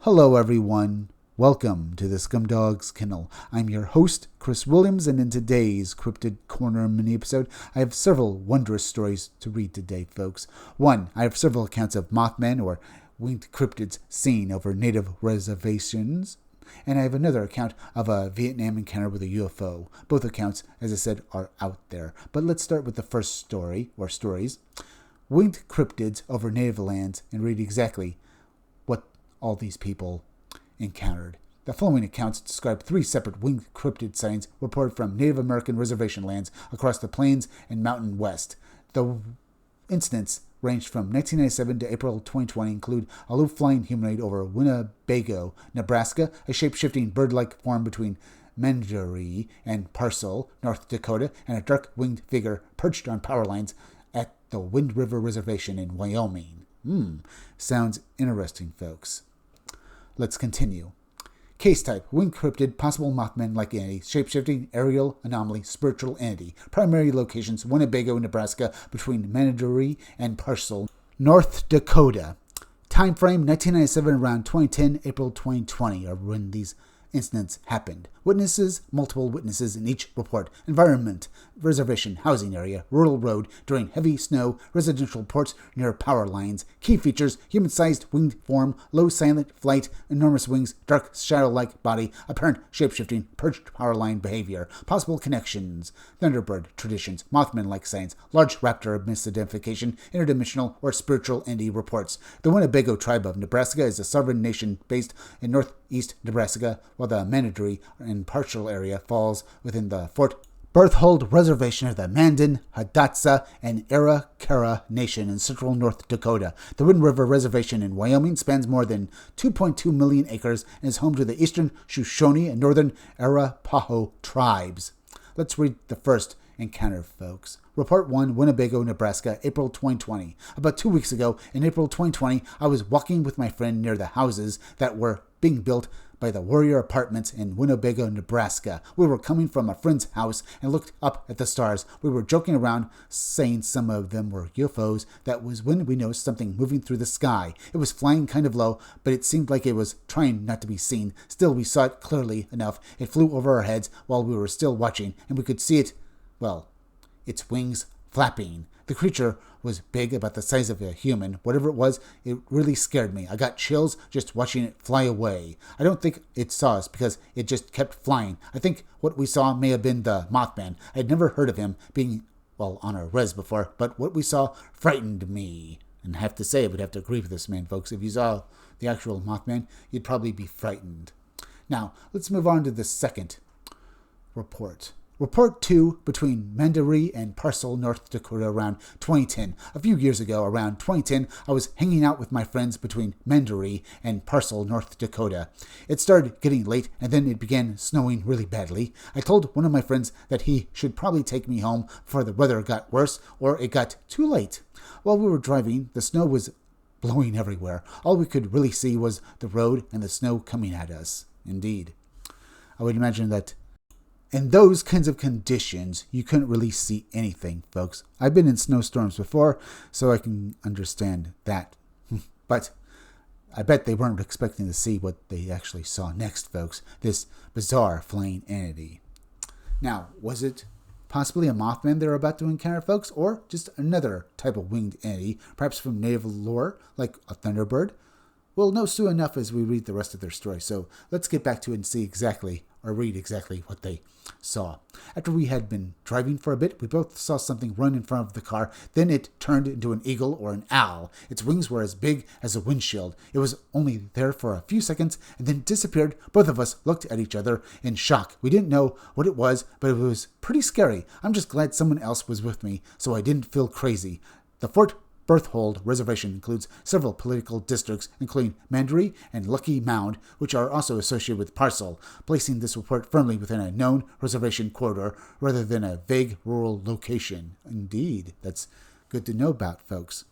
Hello, everyone. Welcome to the Scumdogs Kennel. I'm your host, Chris Williams, and in today's Cryptid Corner mini-episode, I have several wondrous stories to read today, folks. One, I have several accounts of Mothman or winged cryptids seen over native reservations, and I have another account of a Vietnam encounter with a UFO. Both accounts, as I said, are out there. But let's start with the first story, or stories. Winged cryptids over native lands, and read exactly what all these people encountered. The following accounts describe three separate winged cryptid sightings reported from Native American reservation lands across the plains and mountain west. The incidents ranged from 1997 to April 2020 include a low-flying humanoid over Winnebago, Nebraska, a shape-shifting bird-like form between Mandaree and Parcel, North Dakota, and a dark-winged figure perched on power lines at the Wind River Reservation in Wyoming. Sounds interesting, folks. Let's continue. Case type: winged cryptid, possible Mothman-like entity, shape-shifting, aerial anomaly, spiritual entity. Primary locations: Winnebago, Nebraska, between Mandaree and Parcel, North Dakota. Time frame: 1997 around 2010, April 2020 are when these incidents happened. Witnesses: multiple witnesses in each report. Environment: reservation, housing area, rural road, during heavy snow, residential ports near power lines. Key features: human-sized winged form, low silent flight, enormous wings, dark shadow-like body, apparent shape-shifting, perched power line behavior. Possible connections: Thunderbird traditions, Mothman-like signs, large raptor misidentification, interdimensional or spiritual entity reports. The Winnebago tribe of Nebraska is a sovereign nation based in northeast Nebraska, while the Mandaree and Partial area falls within the Fort Berthold Reservation of the Mandan, Hidatsa, and Arikara Nation in central North Dakota. The Wind River Reservation in Wyoming spans more than 2.2 million acres and is home to the eastern Shoshone and northern Arapaho tribes. Let's read the first encounter, folks. Report 1, Winnebago, Nebraska, April 2020. About 2 weeks ago, in April 2020, I was walking with my friend near the houses that were being built by the Warrior Apartments in Winnebago, Nebraska. We were coming from a friend's house and looked up at the stars. We were joking around, saying some of them were UFOs. That was when we noticed something moving through the sky. It was flying kind of low, but it seemed like it was trying not to be seen. Still, we saw it clearly enough. It flew over our heads while we were still watching, and we could see it, its wings flapping. The creature was big, about the size of a human. Whatever it was, it really scared me. I got chills just watching it fly away. I don't think it saw us because it just kept flying. I think what we saw may have been the Mothman. I'd never heard of him being, on our res before, but what we saw frightened me. And I have to say, I would have to agree with this man, folks. If you saw the actual Mothman, you'd probably be frightened. Now, let's move on to the second report. Report 2, between Mandaree and Parcel, North Dakota, around 2010. A few years ago, around 2010, I was hanging out with my friends between Mandaree and Parcel, North Dakota. It started getting late, and then it began snowing really badly. I told one of my friends that he should probably take me home before the weather got worse, or it got too late. While we were driving, the snow was blowing everywhere. All we could really see was the road and the snow coming at us. Indeed. I would imagine that in those kinds of conditions, you couldn't really see anything, folks. I've been in snowstorms before, so I can understand that. But I bet they weren't expecting to see what they actually saw next, folks. This bizarre flying entity. Now, was it possibly a Mothman they were about to encounter, folks? Or just another type of winged entity, perhaps from native lore, like a Thunderbird? We'll know soon enough as we read the rest of their story, so let's get back to it and see exactly, or read exactly what they saw. After we had been driving for a bit, we both saw something run in front of the car. Then it turned into an eagle or an owl. Its wings were as big as a windshield. It was only there for a few seconds and then disappeared. Both of us looked at each other in shock. We didn't know what it was, but it was pretty scary. I'm just glad someone else was with me, so I didn't feel crazy. The Fort Berthold Reservation includes several political districts, including Mandaree and Lucky Mound, which are also associated with Parcel, placing this report firmly within a known reservation corridor rather than a vague rural location. Indeed, that's good to know about, folks.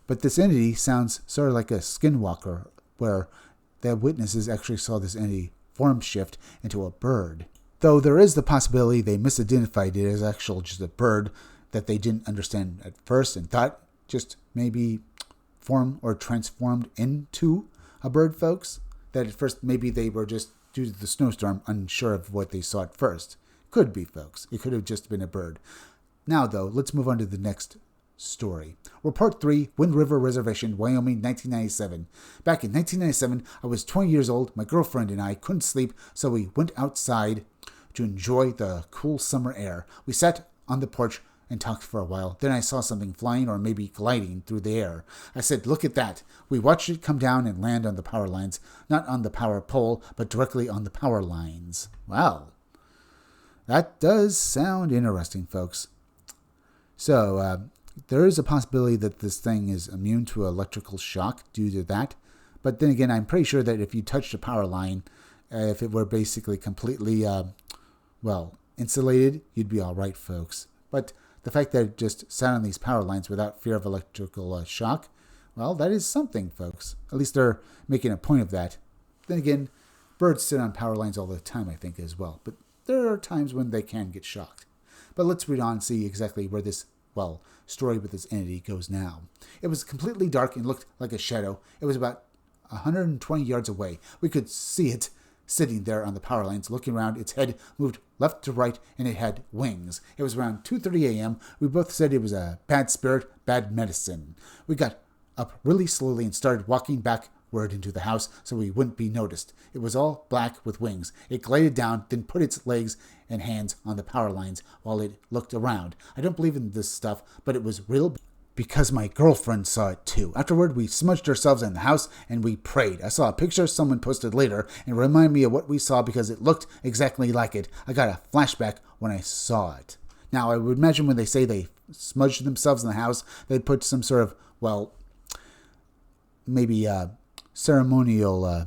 But this entity sounds sort of like a skinwalker, where the witnesses actually saw this entity form shift into a bird. Though there is the possibility they misidentified it as actual just a bird that they didn't understand at first and thought just maybe formed or transformed into a bird, folks. that at first maybe they were just, due to the snowstorm, unsure of what they saw at first. Could be, folks. It could have just been a bird. Now, though, let's move on to the next story. Report 3, Wind River Reservation, Wyoming, 1997. Back in 1997, I was 20 years old. My girlfriend and I couldn't sleep, so we went outside to enjoy the cool summer air. We sat on the porch and talked for a while. Then I saw something flying or maybe gliding through the air. I said, "Look at that." We watched it come down and land on the power lines, not on the power pole, but directly on the power lines. Wow. That does sound interesting, folks. So, there is a possibility that this thing is immune to electrical shock due to that. But then again, I'm pretty sure that if you touched a power line, if it were basically completely, insulated, you'd be all right, folks. But the fact that it just sat on these power lines without fear of electrical shock, well, that is something, folks. At least they're making a point of that. Then again, birds sit on power lines all the time, I think, as well. But there are times when they can get shocked. But let's read on and see exactly where this, story with this entity goes now. It was completely dark and looked like a shadow. It was about 120 yards away. We could see it sitting there on the power lines, looking around. Its head moved left to right, and it had wings. It was around 2:30 a.m. We both said it was a bad spirit, bad medicine. We got up really slowly and started walking backward into the house so we wouldn't be noticed. It was all black with wings. It glided down, then put its legs and hands on the power lines while it looked around. I don't believe in this stuff, but it was real because my girlfriend saw it too. Afterward, we smudged ourselves in the house and we prayed. I saw a picture someone posted later and it reminded me of what we saw because it looked exactly like it. I got a flashback when I saw it. Now, I would imagine when they say they smudged themselves in the house, they'd put some sort of, maybe ceremonial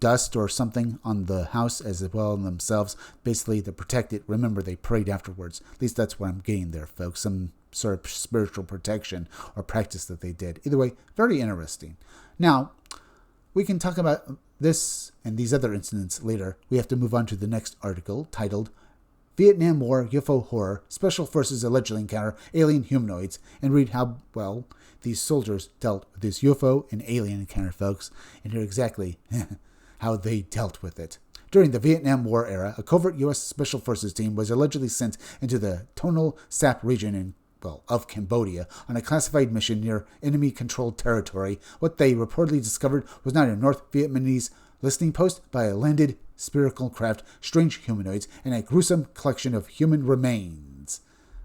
dust or something on the house as well as themselves, basically to protect it. Remember, they prayed afterwards. At least that's what I'm getting there, folks. Some sort of spiritual protection or practice that they did. Either way, very interesting. Now, we can talk about this and these other incidents later. We have to move on to the next article titled Vietnam War UFO Horror, Special Forces Allegedly Encounter Alien Humanoids, and read how, these soldiers dealt with this UFO and alien encounter, folks, and hear exactly how they dealt with it. During the Vietnam War era, a covert U.S. Special Forces team was allegedly sent into the Tonle Sap region of Cambodia on a classified mission near enemy-controlled territory. What they reportedly discovered was not a North Vietnamese listening post, but a landed spherical craft, strange humanoids, and a gruesome collection of human remains.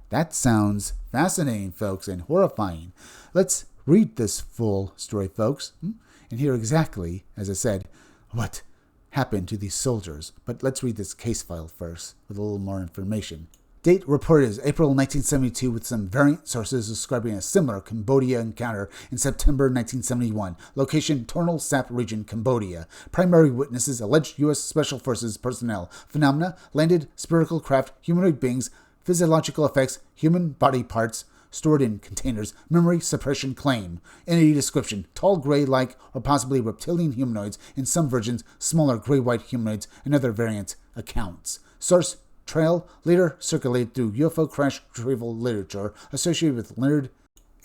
That sounds fascinating, folks, and horrifying. Let's read this full story, folks, and hear exactly, as I said, what happened to these soldiers. But let's read this case file first with a little more information. Date reported is April 1972 with some variant sources describing a similar Cambodia encounter in September 1971. Location Tonle Sap region, Cambodia. Primary witnesses alleged U.S. Special Forces personnel. Phenomena landed spherical craft, humanoid beings, physiological effects, human body parts stored in containers, memory suppression claim. Entity description, tall gray-like or possibly reptilian humanoids, in some versions, smaller gray-white humanoids, and other variant accounts. Source, trail, later circulated through UFO crash retrieval literature associated with Leonard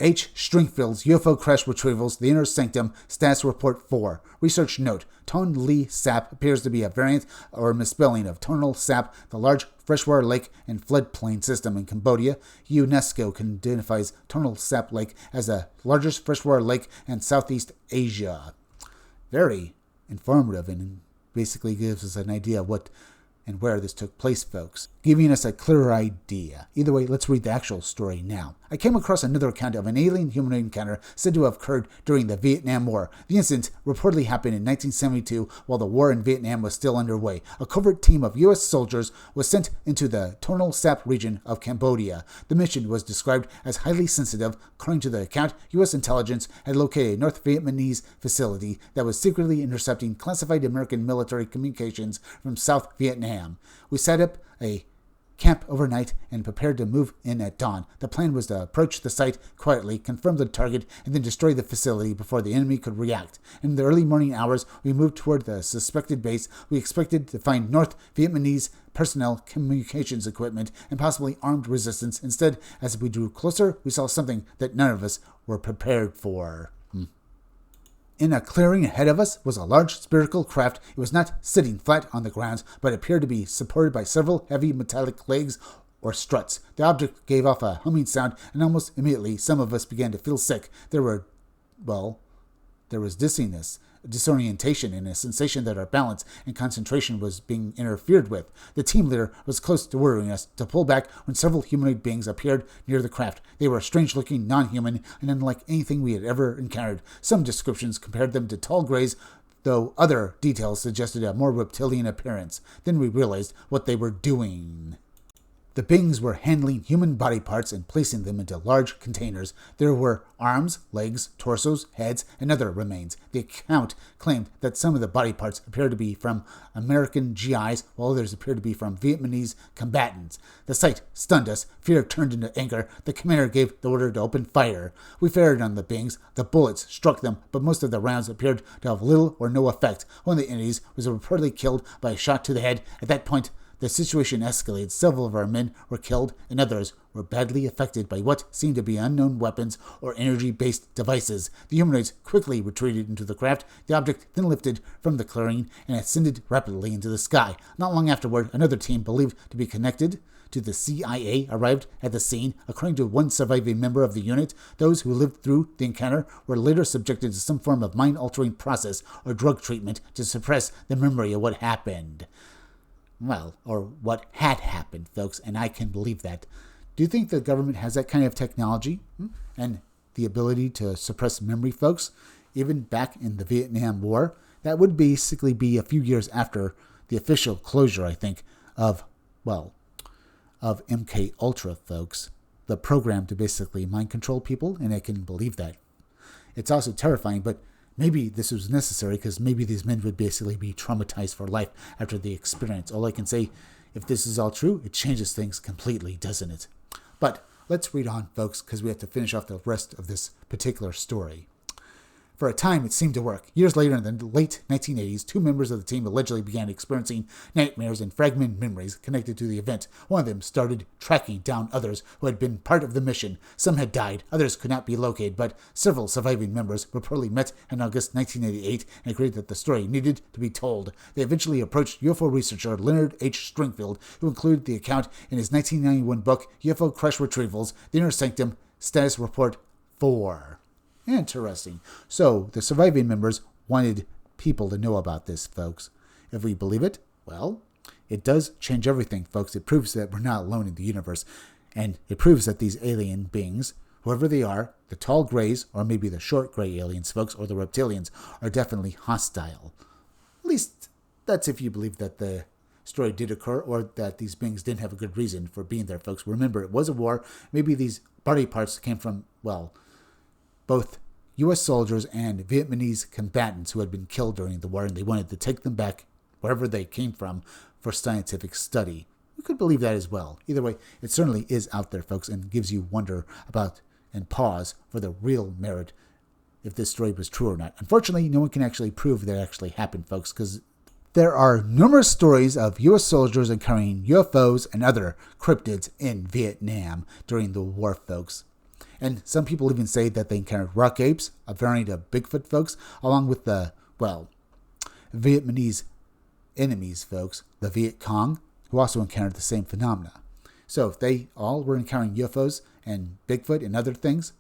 H. Stringfield's UFO crash retrievals, The Inner Sanctum, Stats Report 4. Research note, Tonle Sap appears to be a variant or misspelling of Tonle Sap, the large freshwater lake and floodplain system in Cambodia. UNESCO identifies Tonle Sap Lake as the largest freshwater lake in Southeast Asia. Very informative and basically gives us an idea of what and where this took place, folks, giving us a clearer idea. Either way, let's read the actual story now. I came across another account of an alien humanoid encounter said to have occurred during the Vietnam War. The incident reportedly happened in 1972 while the war in Vietnam was still underway. A covert team of U.S. soldiers was sent into the Tonle Sap region of Cambodia. The mission was described as highly sensitive. According to the account, U.S. intelligence had located a North Vietnamese facility that was secretly intercepting classified American military communications from South Vietnam. We set up a camp overnight and prepared to move in at dawn. The plan was to approach the site quietly, confirm the target, and then destroy the facility before the enemy could react. In the early morning hours, we moved toward the suspected base. We expected to find North Vietnamese personnel, communications equipment, and possibly armed resistance. Instead, as we drew closer, we saw something that none of us were prepared for. In a clearing ahead of us was a large spherical craft. It was not sitting flat on the ground, but appeared to be supported by several heavy metallic legs or struts. The object gave off a humming sound, and almost immediately some of us began to feel sick. There was dizziness, disorientation, and a sensation that our balance and concentration was being interfered with. The team leader was close to ordering us to pull back when several humanoid beings appeared near the craft. They were strange-looking, non-human, and unlike anything we had ever encountered. Some descriptions compared them to tall greys, though other details suggested a more reptilian appearance. Then we realized what they were doing. The beings were handling human body parts and placing them into large containers. There were arms, legs, torsos, heads, and other remains. The account claimed that some of the body parts appeared to be from American GIs, while others appeared to be from Vietnamese combatants. The sight stunned us. Fear turned into anger. The commander gave the order to open fire. We fired on the beings. The bullets struck them, but most of the rounds appeared to have little or no effect. One of the entities was reportedly killed by a shot to the head. At that point, the situation escalated. Several of our men were killed, and others were badly affected by what seemed to be unknown weapons or energy-based devices. The humanoids quickly retreated into the craft. The object then lifted from the clearing and ascended rapidly into the sky. Not long afterward, another team believed to be connected to the CIA arrived at the scene. According to one surviving member of the unit, those who lived through the encounter were later subjected to some form of mind-altering process or drug treatment to suppress the memory of what happened. Well, or what had happened, folks, and I can believe that. Do you think the government has that kind of technology and the ability to suppress memory, folks? Even back in the Vietnam War, that would basically be a few years after the official closure, I think, of MK Ultra, folks. The program to basically mind control people, and I can believe that. It's also terrifying, but maybe this was necessary because maybe these men would basically be traumatized for life after the experience. All I can say, if this is all true, it changes things completely, doesn't it? But let's read on, folks, because we have to finish off the rest of this particular story. For a time, it seemed to work. Years later, in the late 1980s, two members of the team allegedly began experiencing nightmares and fragmented memories connected to the event. One of them started tracking down others who had been part of the mission. Some had died, others could not be located, but several surviving members reportedly met in August 1988 and agreed that the story needed to be told. They eventually approached UFO researcher Leonard H. Stringfield, who included the account in his 1991 book, UFO Crash Retrievals, The Inner Sanctum, Status Report 4. Interesting. So, the surviving members wanted people to know about this, folks. If we believe it, well, it does change everything, folks. It proves that we're not alone in the universe. And it proves that these alien beings, whoever they are, the tall grays, or maybe the short gray aliens, folks, or the reptilians, are definitely hostile. At least, that's if you believe that the story did occur, or that these beings didn't have a good reason for being there, folks. Remember, it was a war. Maybe these body parts came from, both U.S. soldiers and Vietnamese combatants who had been killed during the war, and they wanted to take them back wherever they came from for scientific study. We could believe that as well. Either way, it certainly is out there, folks, and gives you wonder about and pause for the real merit if this story was true or not. Unfortunately, no one can actually prove that it actually happened, folks, because there are numerous stories of U.S. soldiers encountering UFOs and other cryptids in Vietnam during the war, folks. And some people even say that they encountered rock apes, a variant of Bigfoot, folks, along with the, Vietnamese enemies, folks, the Viet Cong, who also encountered the same phenomena. So if they all were encountering UFOs and Bigfoot and other things,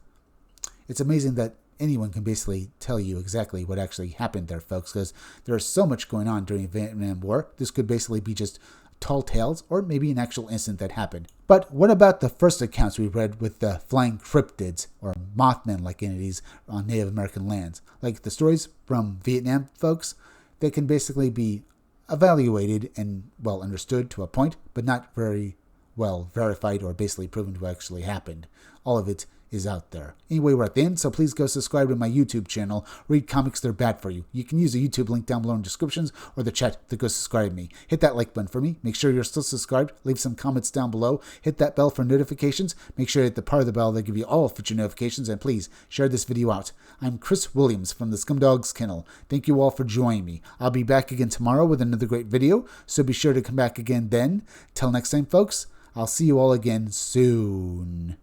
it's amazing that anyone can basically tell you exactly what actually happened there, folks, because there's so much going on during the Vietnam War. This could basically be just tall tales, or maybe an actual incident that happened. But what about the first accounts we read with the flying cryptids, or Mothman-like entities on Native American lands? Like the stories from Vietnam, folks, they can basically be evaluated and well understood to a point, but not very well verified or basically proven to actually happened. All of it is out there. Anyway, we're at the end, so please go subscribe to my YouTube channel. Read comics, they're bad for you. You can use the YouTube link down below in the descriptions or the chat to go subscribe to me. Hit that like button for me. Make sure you're still subscribed. Leave some comments down below. Hit that bell for notifications. Make sure you hit the part of the bell that give you all future notifications, and please share this video out. I'm Chris Williams from the Scumdogs Kennel. Thank you all for joining me. I'll be back again tomorrow with another great video, so be sure to come back again then. Till next time, folks, I'll see you all again soon.